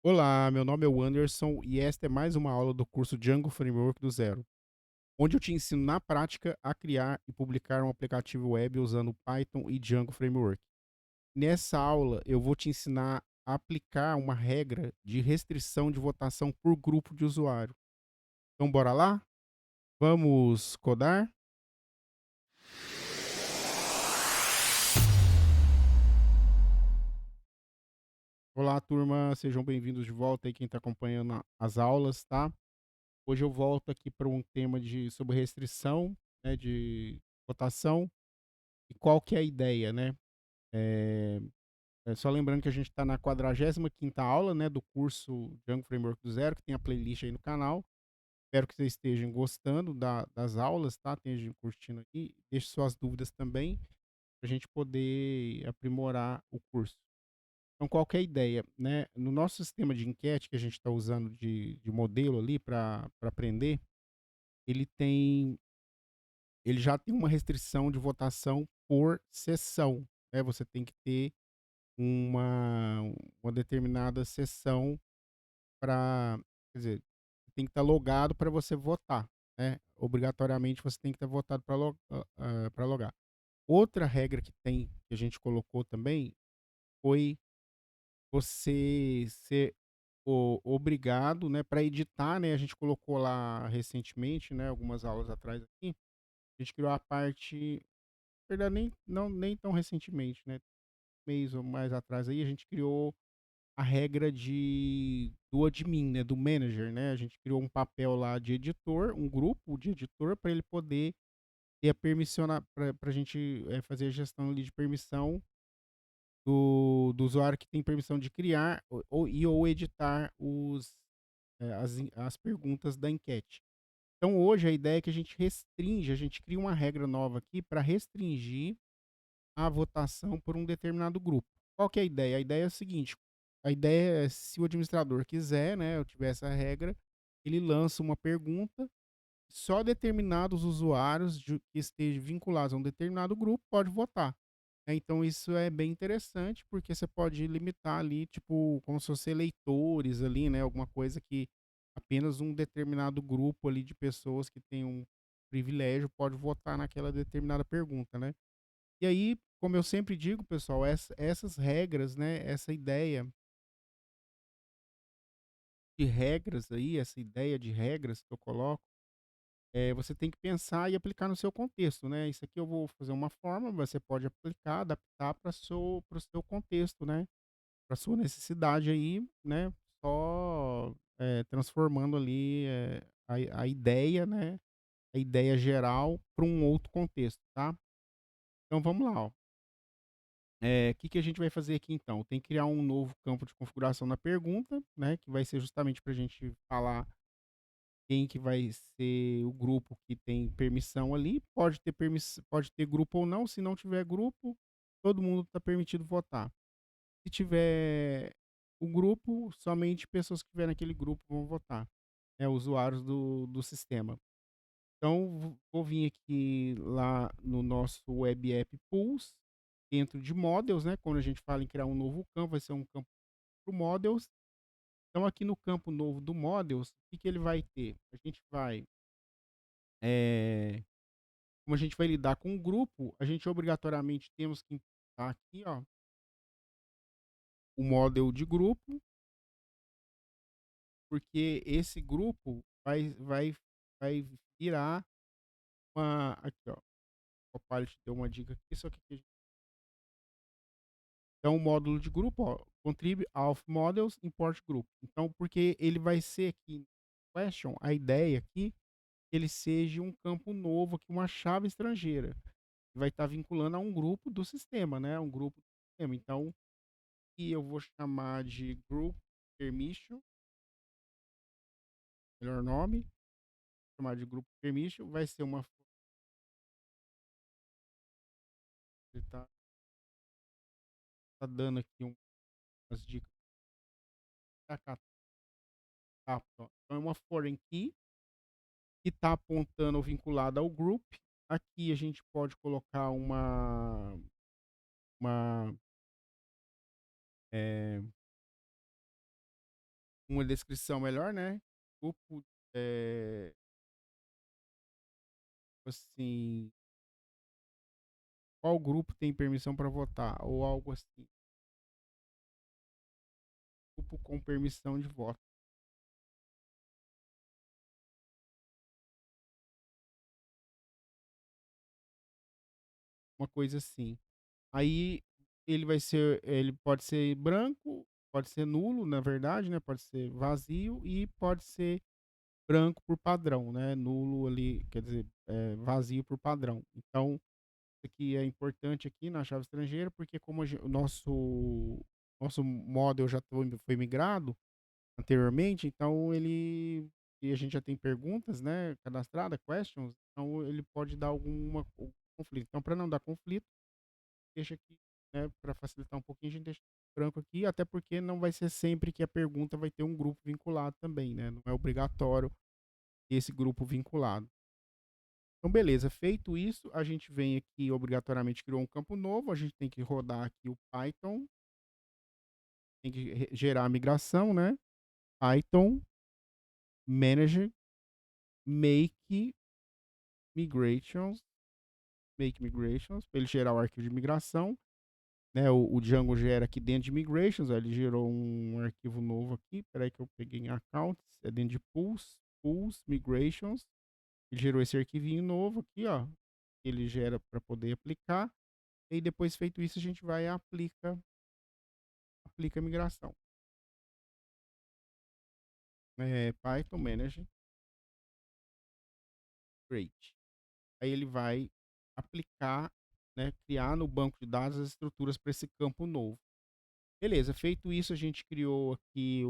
Olá, meu nome é o Anderson e esta é mais uma aula do curso Django Framework do Zero, onde eu te ensino na prática a criar e publicar um aplicativo web usando Python e Django Framework. Nessa aula, eu vou te ensinar a aplicar uma regra de restrição de votação por grupo de usuário. Então, bora lá? Vamos codar? Olá, turma, sejam bem-vindos de volta aí quem está acompanhando as aulas, tá? Hoje eu volto aqui para um tema sobre restrição, né, de votação. E qual que é a ideia, né? Eh, só lembrando que a gente está na 45ª aula, né, do curso Django Framework do Zero, que tem a playlist aí no canal. Espero que vocês estejam gostando das aulas, tá? Estejam curtindo aí. Deixe suas dúvidas também, para a gente poder aprimorar o curso. Então, qual que é a ideia, né? No nosso sistema de enquete que a gente está usando de modelo ali para aprender, ele tem, ele já tem uma restrição de votação por sessão, né? Você tem que ter uma uma determinada sessão para, quer dizer, tem que estar logado para você votar, né, obrigatoriamente você tem que estar votado para logar. Outra regra que a gente colocou também, foi você ser obrigado, né, para editar, né, a gente colocou lá recentemente, né, algumas aulas atrás aqui, a gente criou a parte, na verdade nem tão recentemente, né, mês ou mais atrás aí, a gente criou a regra do admin, né, do manager, né? A gente criou um papel lá de editor, um grupo de editor para ele poder ter a permissiona para a gente fazer a gestão ali de permissão do usuário que tem permissão de criar ou editar as perguntas da enquete. Então hoje a ideia é que a gente cria uma regra nova aqui para restringir a votação por um determinado grupo. Qual que é a ideia? A ideia é a seguinte: a ideia é, se o administrador quiser, né, eu tiver essa regra, ele lança uma pergunta, só determinados usuários que estejam vinculados a um determinado grupo pode votar. Então isso é bem interessante, porque você pode limitar ali, tipo, como se fossem eleitores ali, né, alguma coisa que apenas um determinado grupo ali de pessoas que tem um privilégio pode votar naquela determinada pergunta, né. E aí, como eu sempre digo, pessoal, essas regras, né, essa ideia de regras aí, essa ideia de regras que eu coloco, você tem que pensar e aplicar no seu contexto, né. Isso aqui eu vou fazer uma forma, você pode aplicar, adaptar para o seu contexto, né, para sua necessidade aí, né, só, transformando ali, a ideia, né, a ideia geral para um outro contexto, tá. Então vamos lá, ó. Que a gente vai fazer aqui então? Tem que criar um novo campo de configuração na pergunta, né, que vai ser justamente para a gente falar quem que vai ser o grupo que tem permissão ali. Pode ter grupo ou não. Se não tiver grupo, todo mundo está permitido votar. Se tiver o grupo, somente pessoas que estiverem naquele grupo vão votar, né, usuários do sistema. Então, vou vir aqui lá no nosso Web App Pools, dentro de Models, né? Quando a gente fala em criar um novo campo, vai ser um campo para o Models. Então, aqui no campo novo do Models, o que, que ele vai ter? A gente vai, como a gente vai lidar com o grupo, a gente obrigatoriamente temos que importar aqui, ó, o model de grupo, porque esse grupo vai virar uma. Aqui, ó. O Copilot deu uma dica aqui, só que então, o módulo de grupo, ó, contrib auth models import group. Então, porque ele vai ser aqui, question, a ideia aqui, que ele seja um campo novo aqui, uma chave estrangeira, que vai estar vinculando a um grupo do sistema, né? Um grupo do sistema. Então, aqui eu vou chamar de group permission, melhor nome, chamar de grupo permission, vai ser uma. Ele tá dando aqui umas dicas. Tá, ó. Então, é uma foreign key que está apontando ou vinculada ao group. Aqui a gente pode colocar uma, uma descrição melhor, né? Grupo, é, assim, qual grupo tem permissão para votar? Ou algo assim. Grupo com permissão de voto. Uma coisa assim. Aí ele pode ser branco, pode ser nulo, na verdade, né? Pode ser vazio e pode ser branco por padrão, né? Nulo ali, quer dizer, vazio por padrão. Então, isso aqui é importante aqui na chave estrangeira, porque como o nosso model já foi migrado anteriormente, então e a gente já tem perguntas, né, cadastrada, questions, então ele pode dar algum conflito. Então, para não dar conflito, deixa aqui, né, para facilitar um pouquinho, a gente deixa branco aqui, até porque não vai ser sempre que a pergunta vai ter um grupo vinculado também, né? Não é obrigatório esse grupo vinculado. Então, beleza, feito isso, a gente vem aqui, obrigatoriamente criou um campo novo, a gente tem que rodar aqui o Python, tem que gerar a migração, né? Python manager make migrations, make migrations, para ele gerar o arquivo de migração, né? O Django gera aqui dentro de migrations, ó, ele gerou um arquivo novo aqui, peraí que eu peguei em accounts, é dentro de pools migrations, ele gerou esse arquivinho novo aqui, ó, ele gera para poder aplicar. E depois feito isso, a gente vai e aplica a migração. Python Manager Create. Aí ele vai aplicar, né, criar no banco de dados as estruturas para esse campo novo. Beleza, feito isso, a gente criou aqui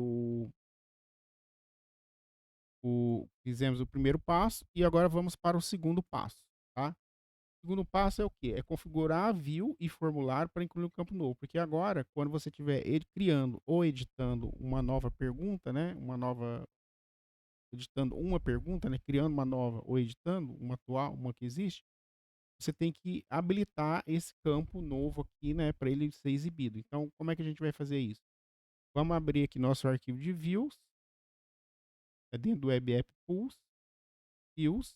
fizemos o primeiro passo e agora vamos para o segundo passo, tá? O segundo passo é o quê? É configurar a view e formulário para incluir o campo novo, porque agora, quando você estiver criando ou editando uma nova pergunta, né, editando uma pergunta, né, criando uma nova ou editando uma atual, uma que existe, você tem que habilitar esse campo novo aqui, né, para ele ser exibido. Então, como é que a gente vai fazer isso? Vamos abrir aqui nosso arquivo de views, é dentro do Web App Pools, views.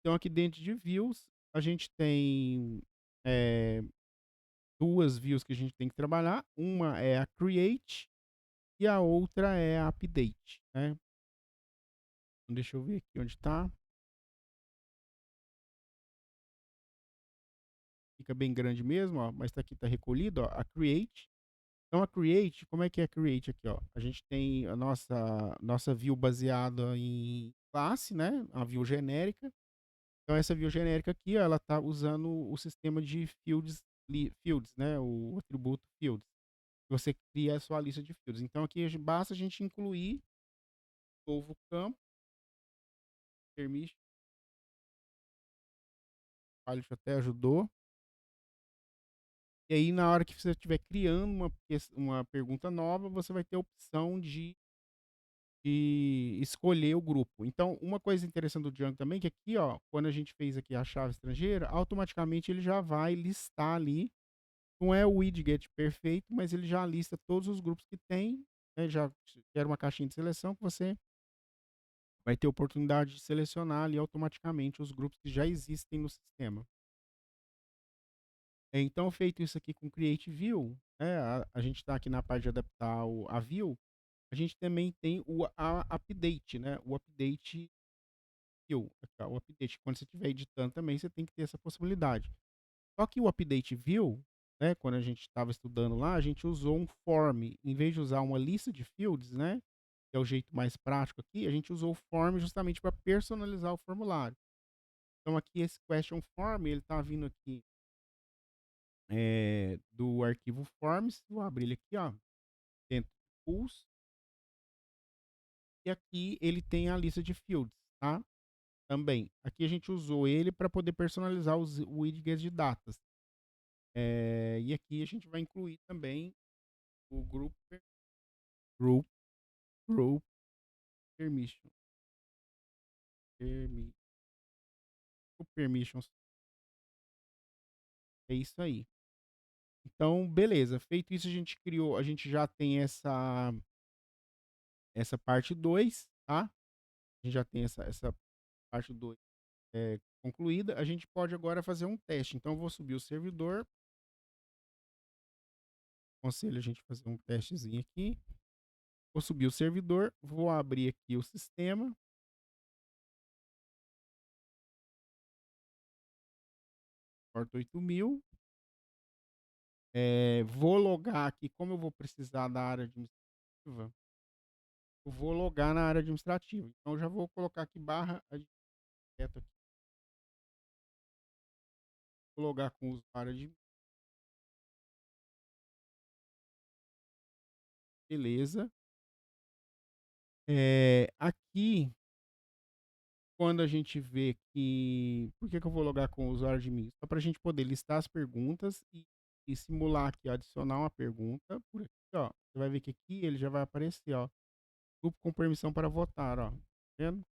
Então, aqui dentro de views, a gente tem é, duas views que a gente tem que trabalhar. Uma é a create e a outra é a update, né? Então, deixa eu ver aqui onde está. Fica bem grande mesmo, ó, mas tá aqui, tá recolhido, ó, a create. Então a create, como é que é a create aqui, ó? A gente tem a nossa view baseada em classe, né? A view genérica. Então essa view genérica aqui, ó, ela tá usando o sistema de fields, né? O atributo fields. Você cria a sua lista de fields. Então aqui basta a gente incluir novo campo, permission, o Pilot até ajudou. E aí, na hora que você estiver criando uma pergunta nova, você vai ter a opção de escolher o grupo. Então, uma coisa interessante do Django também, que aqui, ó, quando a gente fez aqui a chave estrangeira, automaticamente ele já vai listar ali, não é o widget perfeito, mas ele já lista todos os grupos que tem, né, já gera uma caixinha de seleção que você vai ter oportunidade de selecionar ali automaticamente os grupos que já existem no sistema. Então, feito isso aqui com Create View, né, a gente está aqui na parte de adaptar a view, a gente também tem a update, né? O update view, o update. Quando você estiver editando também, você tem que ter essa possibilidade. Só que o update view, né? Quando a gente estava estudando lá, a gente usou um form, em vez de usar uma lista de fields, né? Que é o jeito mais prático aqui, a gente usou o form justamente para personalizar o formulário. Então aqui esse question form, ele está vindo aqui do arquivo forms, vou abrir ele aqui, ó, dentro do pools, e aqui ele tem a lista de fields, tá? Também. Aqui a gente usou ele para poder personalizar os widgets de datas. E aqui a gente vai incluir também o group, group permission. Permissions. É isso aí. Então, beleza. Feito isso, a gente já tem essa parte 2, tá? A gente já tem essa parte 2 concluída. A gente pode agora fazer um teste. Então, eu vou subir o servidor. Aconselho a gente fazer um testezinho aqui. Vou subir o servidor, vou abrir aqui o sistema, porta 8000. Vou logar aqui, como eu vou precisar da área administrativa, eu vou logar na área administrativa. Então, eu já vou colocar aqui barra direto aqui. Vou logar com o usuário de beleza. Aqui, quando a gente vê que. Por que eu vou logar com o usuário de mim? Só para a gente poder listar as perguntas e simular aqui, adicionar uma pergunta. Por aqui, ó. Você vai ver que aqui ele já vai aparecer, ó. Grupo com permissão para votar, ó. Tá vendo?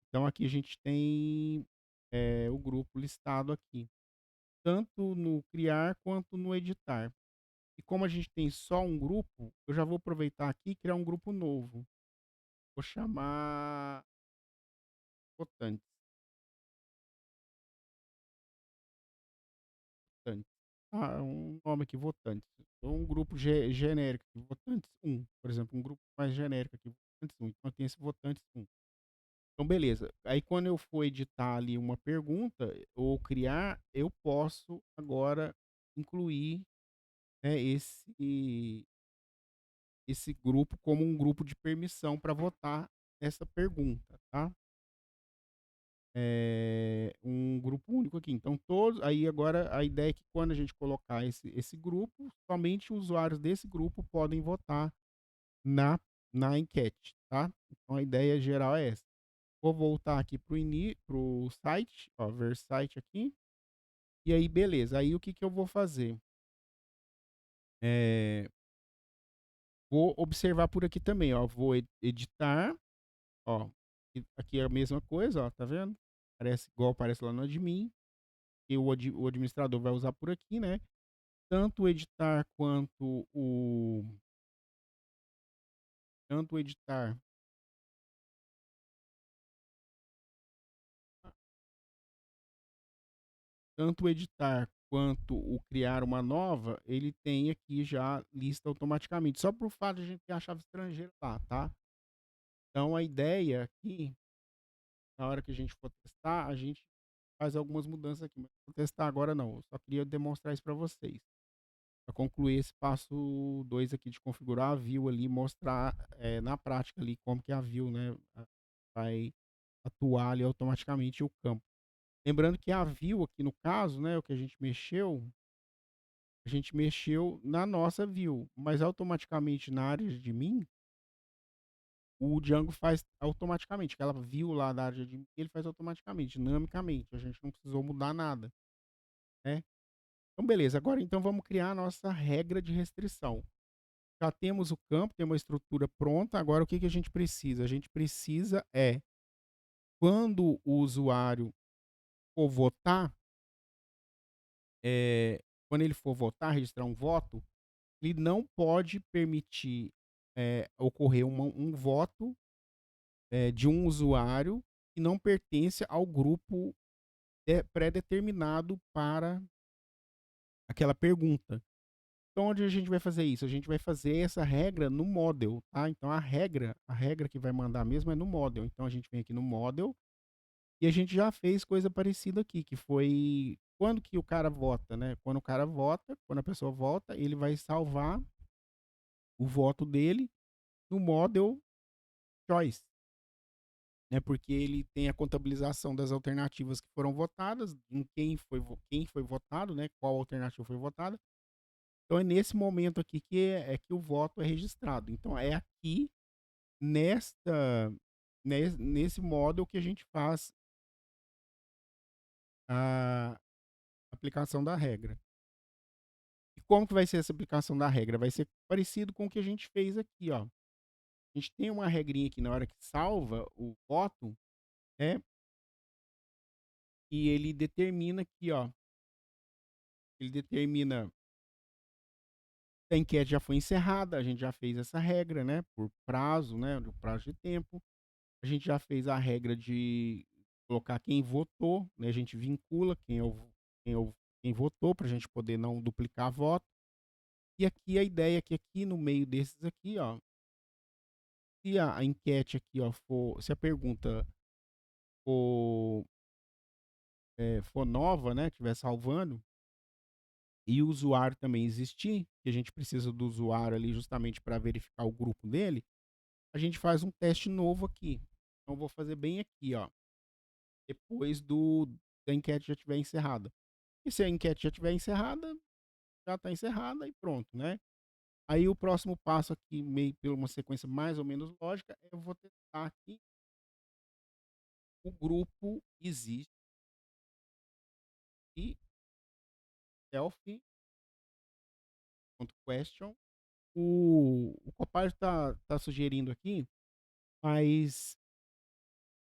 Então aqui a gente tem o grupo listado aqui, tanto no criar quanto no editar. E como a gente tem só um grupo, eu já vou aproveitar aqui e criar um grupo novo. Vou chamar votantes. Votantes. Um nome aqui, votantes. Ou um grupo genérico, votantes 1, por exemplo, um grupo mais genérico aqui, votantes 1. Então tem esse votantes 1. Então, beleza. Aí, quando eu for editar ali uma pergunta ou criar, eu posso agora incluir, né, esse grupo como um grupo de permissão para votar essa pergunta, tá? Um grupo único aqui. Então, todos. Aí, agora, a ideia é que quando a gente colocar esse grupo, somente usuários desse grupo podem votar na, na enquete, tá? Então, a ideia geral é essa. Vou voltar aqui pro site, ó, ver site aqui. E aí, beleza. Aí, o que eu vou fazer? É, vou observar por aqui também, ó. Vou editar, ó. Aqui é a mesma coisa, ó, tá vendo? Parece igual aparece lá no admin. E o administrador vai usar por aqui, né? Tanto o editar quanto o. Tanto o editar. Tanto o editar quanto o criar uma nova, ele tem aqui já lista automaticamente. Só por fato de a gente ter a chave estrangeira lá, tá? Então a ideia aqui, na hora que a gente for testar, a gente faz algumas mudanças aqui. Mas não vou testar agora não. Eu só queria demonstrar isso para vocês. Para concluir esse passo 2 aqui de configurar a view ali, mostrar na prática ali como que a view, né, vai atuar ali automaticamente o campo. Lembrando que a view aqui no caso, né, o que a gente mexeu na nossa view, mas automaticamente na área de mim, o Django faz automaticamente. Aquela view lá da área de mim, ele faz automaticamente, dinamicamente. A gente não precisou mudar nada, né? Então, beleza. Agora, então, vamos criar a nossa regra de restrição. Já temos o campo, temos a estrutura pronta. Agora, o que a gente precisa? A gente precisa quando o usuário for votar, quando ele for votar, registrar um voto, ele não pode permitir ocorrer um voto de um usuário que não pertence ao grupo pré-determinado para aquela pergunta. Então, onde a gente vai fazer isso? A gente vai fazer essa regra no model, tá? Então, a regra que vai mandar mesmo é no model. Então, a gente vem aqui no model e a gente já fez coisa parecida aqui, que foi quando que o cara vota, né? Quando o cara vota, quando a pessoa vota, ele vai salvar o voto dele no model choice, né? Porque ele tem a contabilização das alternativas que foram votadas, em quem foi votado, né? Qual alternativa foi votada. Então é nesse momento aqui que que o voto é registrado. Então é aqui nesta nesse módulo que a gente faz a aplicação da regra. E como que vai ser essa aplicação da regra? Vai ser parecido com o que a gente fez aqui, ó. A gente tem uma regrinha aqui na hora que salva o voto, né? E ele determina aqui, ó. Ele determina A enquete já foi encerrada, a gente já fez essa regra, né, por prazo, né, do prazo de tempo. A gente já fez a regra de colocar quem votou, né, a gente vincula quem é o quem votou para a gente poder não duplicar voto. E aqui a ideia é que aqui no meio desses aqui, ó, se a enquete aqui, ó, for se a pergunta for, for nova, né, estiver salvando, e o usuário também existir, que a gente precisa do usuário ali justamente para verificar o grupo dele, a gente faz um teste novo aqui. Então eu vou fazer bem aqui, ó, depois da enquete já estiver encerrada. E se a enquete já estiver encerrada, já está encerrada e pronto, né? Aí o próximo passo aqui, meio por uma sequência mais ou menos lógica, eu vou testar aqui o grupo existe e self.question. O Copilot tá sugerindo aqui, mas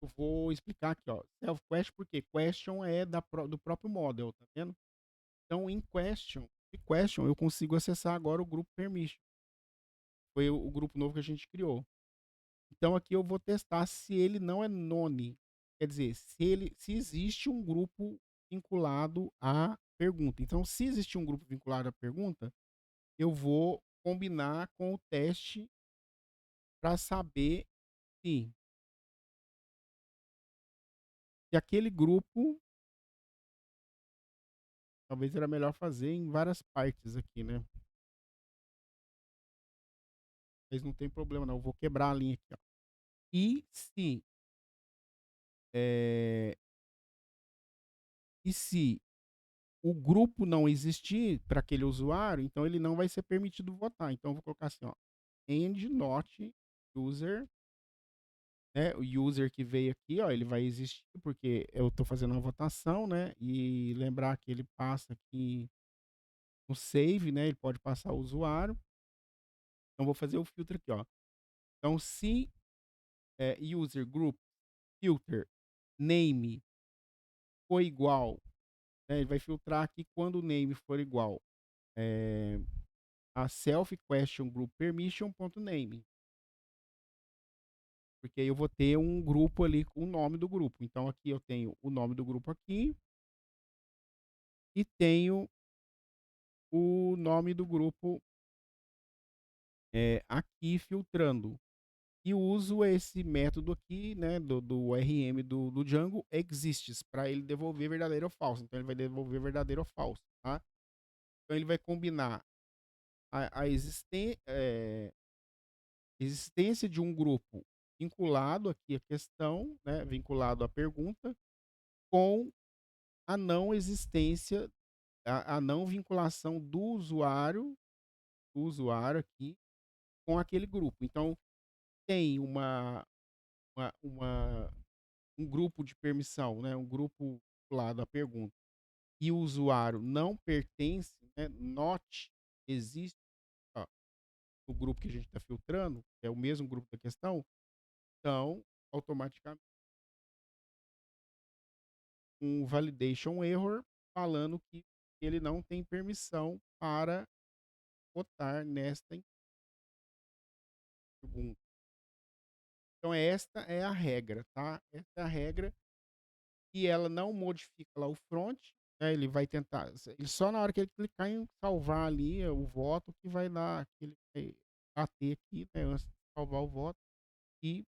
eu vou explicar aqui, ó. Self-question, porque question é do próprio model, tá vendo? Então, em question, eu consigo acessar agora o grupo permission. Foi o grupo novo que a gente criou. Então, aqui eu vou testar se ele não é none. Quer dizer, se existe um grupo vinculado à pergunta. Então, se existe um grupo vinculado à pergunta, eu vou combinar com o teste para saber se, se aquele grupo, talvez era melhor fazer em várias partes aqui, né? Mas não tem problema não, eu vou quebrar a linha aqui, ó. E se, eh, e se o grupo não existir para aquele usuário, então ele não vai ser permitido votar. Então eu vou colocar assim, ó, end not user, né? O user que veio aqui, ó, ele vai existir porque eu estou fazendo uma votação, né? E lembrar que ele passa aqui no save, né? Ele pode passar o usuário. Então vou fazer o filtro aqui, ó. Então se user group filter name for igual, né? Ele vai filtrar aqui quando o name for igual. É, a self question group permission.name, porque aí eu vou ter um grupo ali com o nome do grupo. Então aqui eu tenho o nome do grupo aqui e tenho o nome do grupo aqui filtrando. E uso esse método aqui, né, do RM do Django exists para ele devolver verdadeiro ou falso. Então ele vai devolver verdadeiro ou falso, tá? Então ele vai combinar a existência de um grupo vinculado aqui à questão, né, vinculado à pergunta, com a não existência, a não vinculação do usuário aqui com aquele grupo. Então, tem uma um grupo de permissão, né, um grupo vinculado à pergunta, e o usuário não pertence, né, not existe, ó, no grupo que a gente está filtrando, que é o mesmo grupo da questão, então, automaticamente um validation error falando que ele não tem permissão para votar nesta pergunta. Então esta é a regra, tá? Essa é a regra e ela não modifica lá o front, né? Ele vai tentar, ele só na hora que ele clicar em salvar ali o voto que vai dar, que ele vai bater aqui, né, antes de salvar o voto e,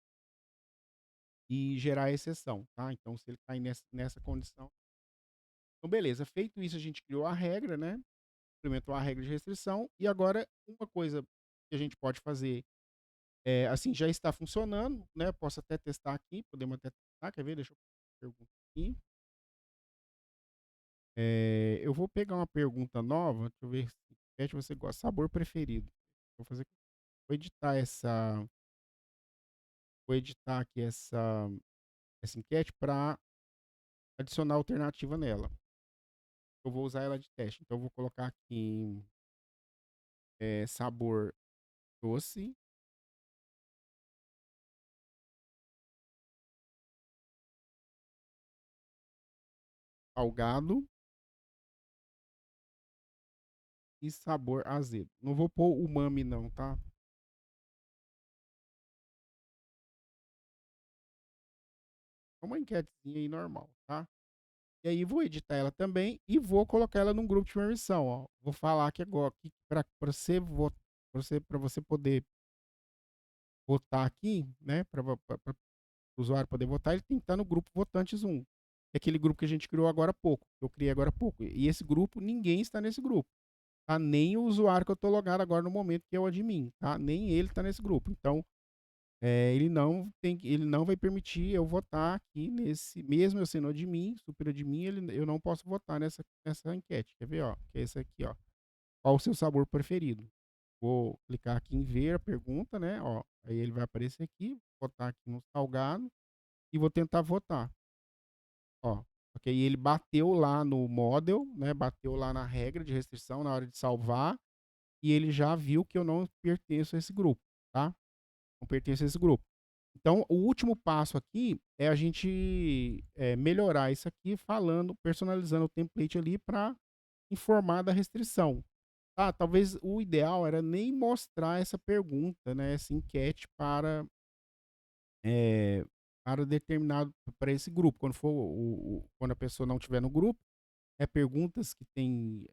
e gerar a exceção, tá? Então se ele cair nessa condição, então beleza, feito isso a gente criou a regra, né? Implementou a regra de restrição e agora uma coisa que a gente pode fazer assim, já está funcionando, né? Posso até testar aqui, podemos até testar, quer ver? Deixa eu perguntar aqui. Eu vou pegar uma pergunta nova, deixa eu ver se você gosta. Sabor preferido. Vou fazer, vou editar essa, vou editar aqui essa enquete para adicionar alternativa nela. Eu vou usar ela de teste. Então eu vou colocar aqui sabor doce, salgado e sabor azedo. Não vou pôr umami não, tá? É uma enquetezinha aí normal, tá? E aí vou editar ela também e vou colocar ela num grupo de permissão, ó. Vou falar aqui agora que para você para você poder votar aqui, né, para o usuário poder votar, ele tem que estar no grupo votantes 1. É aquele grupo que a gente criou agora há pouco, que eu criei agora há pouco. E esse grupo, ninguém está nesse grupo, tá? Nem o usuário que eu estou logado agora no momento, que é o admin, tá? Nem ele está nesse grupo. Então, ele não vai permitir eu votar aqui nesse, mesmo eu sendo admin, super admin, eu não posso votar nessa enquete. Quer ver, ó? Que é esse aqui, ó. Qual o seu sabor preferido? Vou clicar aqui em ver a pergunta, né? Ó, aí ele vai aparecer aqui, vou botar aqui no salgado e vou tentar votar. Ó, ok, ele bateu lá no model, né? Bateu lá na regra de restrição na hora de salvar e ele já viu que eu não pertenço a esse grupo, tá? Não pertenço a esse grupo. Então, o último passo aqui é a gente melhorar isso aqui falando, personalizando o template ali para informar da restrição. Ah, talvez o ideal era nem mostrar essa pergunta, né, essa enquete eh, para determinado para esse grupo. Quando for quando a pessoa não estiver no grupo, é perguntas que tem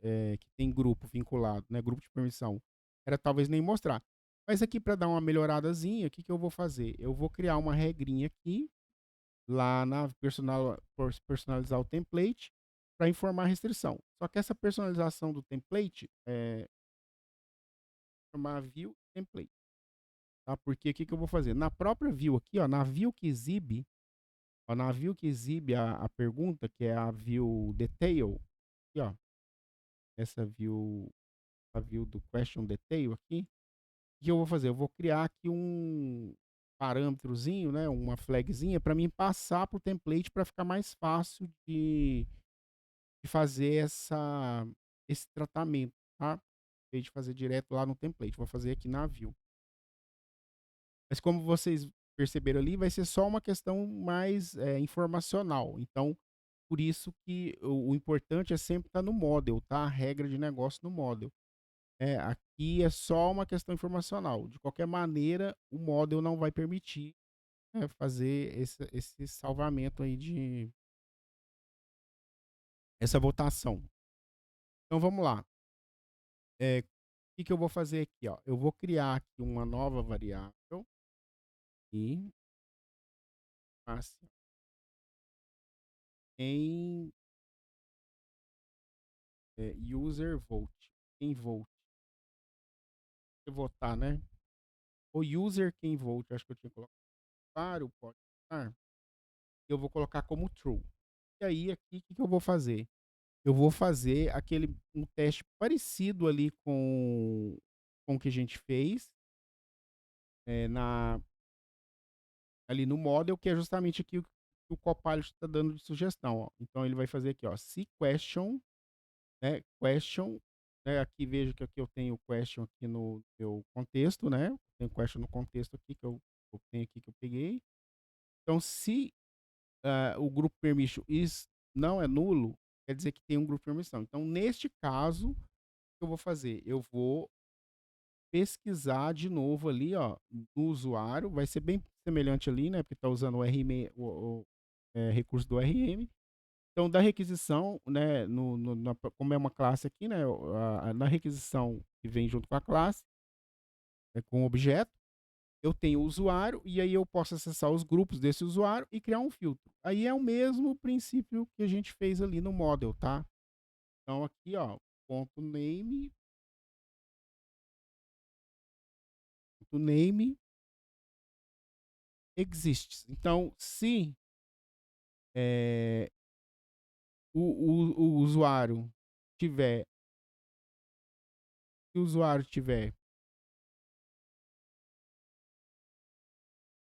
grupo vinculado, né, grupo de permissão. Era talvez nem mostrar. Mas aqui para dar uma melhoradazinha, o que que eu vou fazer? Eu vou criar uma regrinha aqui, lá na personalizar o template, para informar a restrição. Só que essa personalização do template é chamar view template, tá? Porque o que que eu vou fazer? Na própria view aqui, ó, na view que exibe, ó, na view que exibe a pergunta, que é a view detail, aqui, ó, essa view, a view do question detail aqui, o que eu vou fazer? Eu vou criar aqui um parâmetrozinho, né, uma flagzinha para mim passar para o template para ficar mais fácil de fazer esse tratamento, tá? Em vez de fazer direto lá no template, vou fazer aqui na view. Mas como vocês perceberam ali, vai ser só uma questão mais informacional. Então, por isso que o importante é sempre estar no model, tá? A regra de negócio no model. Aqui é só uma questão informacional. De qualquer maneira, o model não vai permitir, né, fazer esse salvamento aí de essa votação. Então vamos lá. O que, que eu vou fazer aqui? Ó? Eu vou criar aqui uma nova variável e assim, em user vote. Quem vote. Votar, né? O user quem vote. Acho que eu tinha colocado. Claro, pode votar. Eu vou colocar como true. E aí, aqui, o que, que eu vou fazer? Eu vou fazer um teste parecido ali com o que a gente fez ali no model, que é justamente aqui o que o Copilot está dando de sugestão. Ó. Então, ele vai fazer aqui, ó, se question, né, question, né, aqui vejo que aqui eu tenho question aqui no meu contexto, né, tem question no contexto aqui que eu tenho aqui que eu peguei. Então, se o grupo permission não é nulo, quer dizer que tem um grupo de permissão. Então, neste caso, o que eu vou fazer? Eu vou pesquisar de novo ali, ó, no usuário, vai ser bem semelhante ali, né, porque está usando o RM, recurso do RM. Então, da requisição, né, como é uma classe aqui, né, na requisição que vem junto com a classe, com o objeto, eu tenho o usuário e aí eu posso acessar os grupos desse usuário e criar um filtro. Aí é o mesmo princípio que a gente fez ali no model, tá? Então, aqui, ó, ponto name exists. Então, se é, o usuário tiver, se o usuário tiver,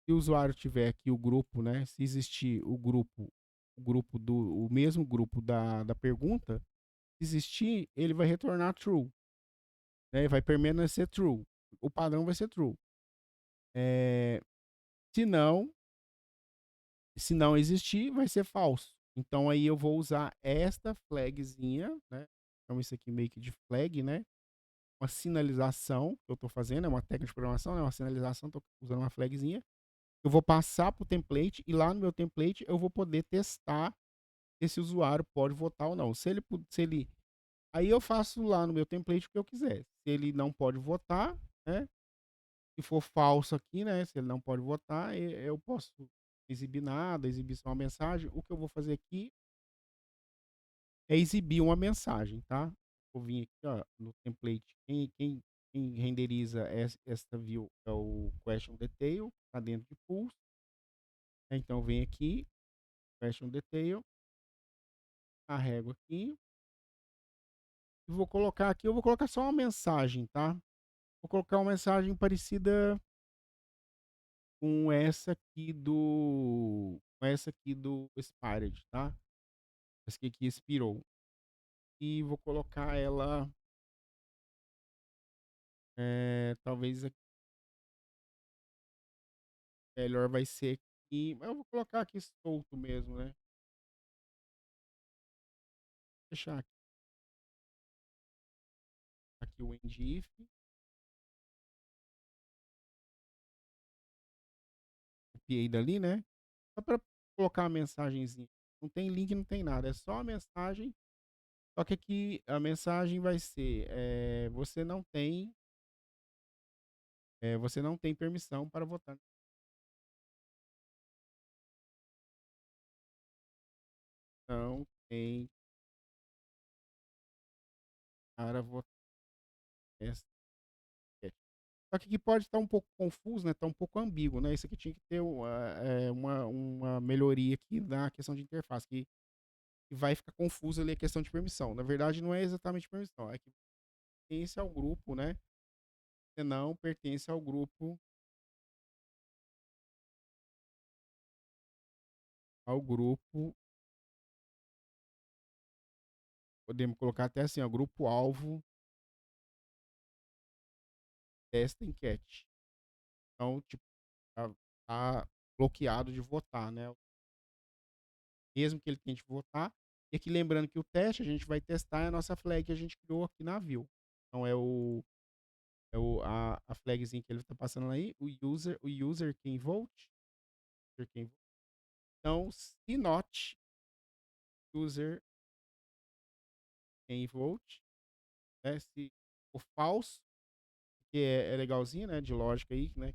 se o usuário tiver aqui o grupo, né? Se existir o mesmo grupo da pergunta, se existir, ele vai retornar true, né? Vai permanecer true. O padrão vai ser true. É, se não, se não existir, vai ser falso. Então aí eu vou usar esta flagzinha, né? Então isso aqui meio que de flag, né? uma sinalização que eu estou fazendo, é uma técnica de programação, né? Uma sinalização, estou usando uma flagzinha. Eu vou passar para o template e lá no meu template eu vou poder testar se esse usuário pode votar ou não. Se ele aí eu faço lá no meu template o que eu quiser. Se ele não pode votar, né? Se for falso aqui, né? Se ele não pode votar, eu posso exibir nada, exibir só uma mensagem. O que eu vou fazer aqui é exibir uma mensagem, tá? Vou vir aqui, ó, no template. Quem renderiza esta view é o question detail, tá dentro de pulse. Então vem aqui, question detail, carrego aqui e vou colocar aqui, eu vou colocar só uma mensagem, tá? Vou colocar uma mensagem parecida com essa aqui do expired, tá? Essa aqui expirou. E vou colocar ela, talvez aqui, melhor vai ser aqui, mas eu vou colocar aqui solto mesmo, né? Deixar aqui o end if, copiei dali, né? Só para colocar a mensagenzinha. Não tem link, não tem nada, é só a mensagem. Só que aqui a mensagem vai ser: você não tem permissão para votar. Não tem para votar essa enquete. Só que aqui pode estar um pouco confuso, né? Tá um pouco ambíguo, né? Isso aqui tinha que ter uma melhoria aqui na questão de interface, que vai ficar confuso ali a questão de permissão. Na verdade, não é exatamente permissão, é que pertence ao grupo, né? Você não pertence ao grupo. Podemos colocar até assim, ó, grupo-alvo desta enquete. Então, tipo, tá bloqueado de votar, né? Mesmo que ele tente votar. E aqui lembrando que o teste a gente vai testar a nossa flag que a gente criou aqui na view. Então a flagzinha que ele está passando aí, o user can vote. User can vote. Então, se not user can vote, né? Se for falso, que é legalzinho, né? De lógica aí, né?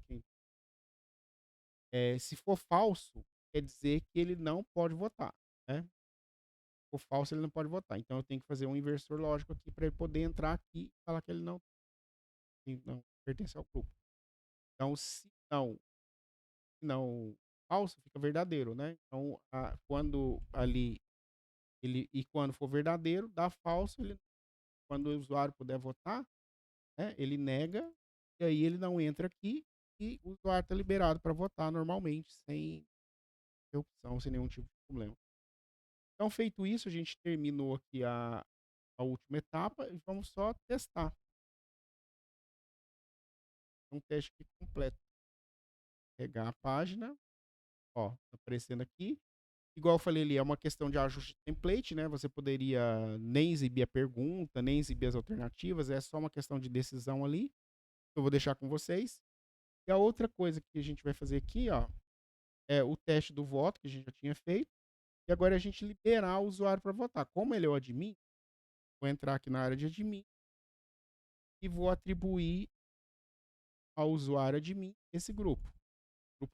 Se for falso, quer dizer que ele não pode votar, né? Se for falso, ele não pode votar. Então eu tenho que fazer um inversor lógico aqui para ele poder entrar aqui e falar que ele não pertence ao grupo. Então, se não falso, fica verdadeiro, né? Então, quando ali quando for verdadeiro, dá falso, quando o usuário puder votar, né, ele nega e aí ele não entra aqui e o usuário está liberado para votar normalmente, sem interrupção, sem nenhum tipo de problema. Então, feito isso, a gente terminou aqui a última etapa e vamos só testar. Um teste aqui completo. Pegar a página, ó, tá aparecendo aqui. Igual eu falei ali, é uma questão de ajuste de template, né? Você poderia nem exibir a pergunta, nem exibir as alternativas, é só uma questão de decisão ali. Eu vou deixar com vocês. E a outra coisa que a gente vai fazer aqui, ó, é o teste do voto que a gente já tinha feito. E agora a gente liberar o usuário para votar. Como ele é o admin, vou entrar aqui na área de admin e vou atribuir ao usuário admin esse grupo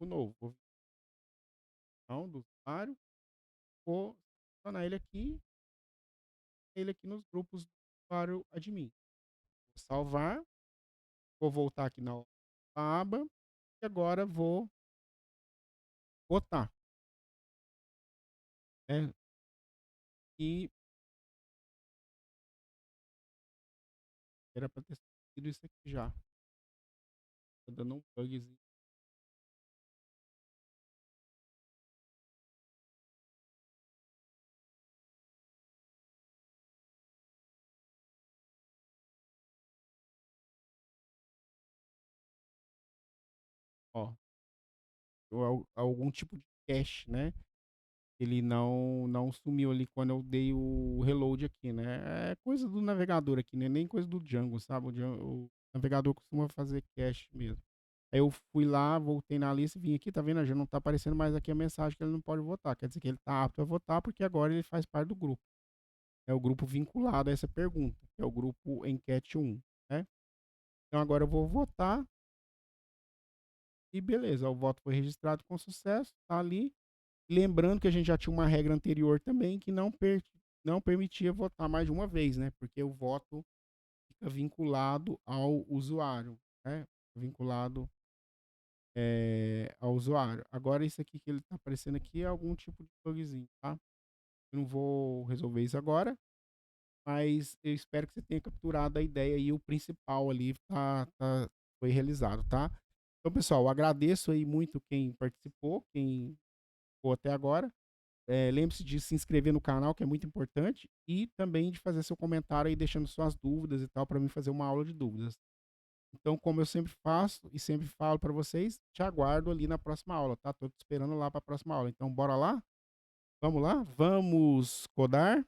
novo. Vou então, do usuário, vou adicionar ele aqui nos grupos do usuário admin. Vou salvar, vou voltar aqui na aba e agora vou votar. Né? E era para ter sido isso aqui já. Tá dando um bugzinho. Ó, ou algum tipo de cache, né? ele não sumiu ali quando eu dei o reload aqui, né. É coisa do navegador aqui, né, nem coisa do Django, sabe, o navegador costuma fazer cache mesmo. Aí eu fui lá, voltei na lista e vim aqui, tá vendo, já não tá aparecendo mais aqui a mensagem que ele não pode votar, quer dizer que ele tá apto a votar, porque agora ele faz parte do grupo. É o grupo vinculado a essa pergunta, que é o grupo enquete 1, né. Então agora eu vou votar e beleza, o voto foi registrado com sucesso, tá ali. Lembrando que a gente já tinha uma regra anterior também que não permitia votar mais de uma vez, né, porque o voto fica vinculado ao usuário, né, vinculado, ao usuário. Agora isso aqui que ele está aparecendo aqui é algum tipo de bugzinho, tá. Eu não vou resolver isso agora, mas eu espero que você tenha capturado a ideia e o principal ali foi realizado, tá. Então pessoal, eu agradeço aí muito quem participou, quem ficou até agora. Lembre-se de se inscrever no canal, que é muito importante, e também de fazer seu comentário aí, deixando suas dúvidas e tal, para mim fazer uma aula de dúvidas. Então, como eu sempre faço e sempre falo para vocês, te aguardo ali na próxima aula, tá? Tô te esperando lá para a próxima aula. Então, bora lá? Vamos lá? Vamos codar?